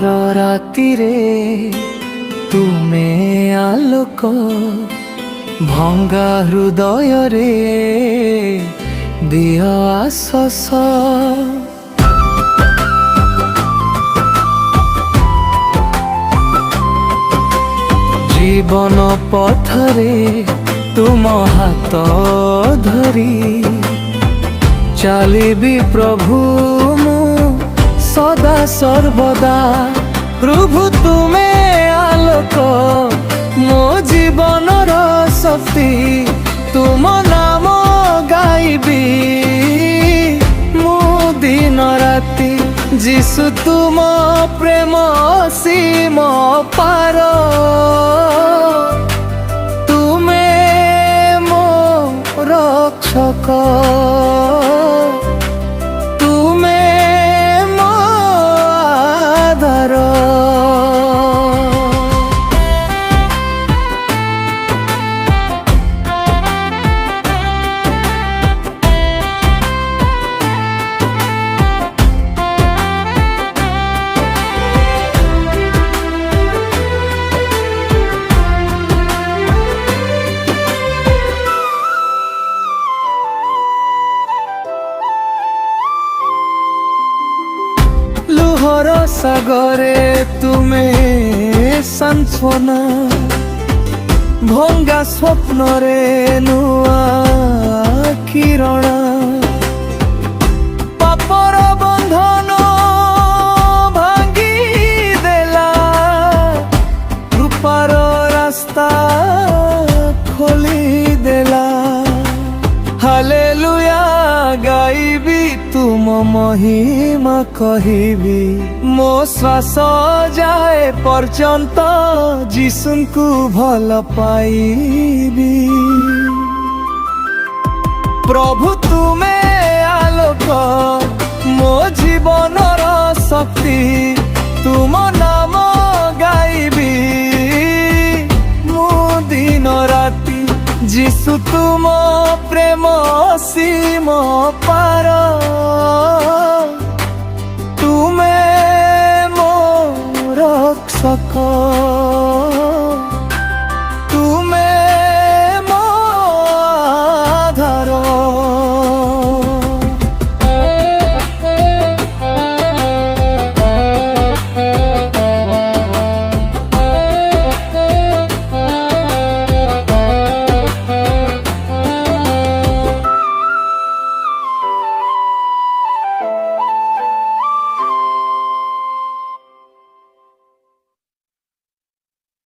ଅନ୍ଧାର ରାତିରେ ତୁମେ ଆଲୋକ, ଭଙ୍ଗା ହୃଦୟରେ ଦିଅ ଆଶ୍ୱାସ। ଜୀବନ ପଥରେ ତୁମ ହାତ ଧରି ଚାଲିବି ପ୍ରଭୁ ମୁଁ ସଦା ସର୍ବଦା। ପ୍ରଭୁ ତୁମେ ଆଲୋକ, ମୋ ଜୀବନର ଶକ୍ତି, ତୁମ ନାମ ଗାଇବି ମୁଁ ଦିନ ରାତି। ଯିଶୁ ତୁମ ପ୍ରେମ ଅସୀମ ପାର, ତୁମେ ମୋ ରକ୍ଷକ, ତୁମେ ମୋ ଆଧାର। লুহর সাগরে তুমে সান্ত্বনা, ভঙ্গা স্বপ্নরে নূয়া কিরণ। পাপর বন্ধন ভাঙ্গি দেলা, কৃপার রাস্তা খোলি দেলা। হালেলুয়া গাইবি তুম মহিমা কহিবি, মো শ্বাস যায় পর্যন্ত যিশুଙ୍କୁ ভাল পাইবি। প্রভু তুমে আলোক, মো জীবনর শক্তি, তুম নাম গাইবি মু দিন রাতি। যিশু তুম প্রেম অসীম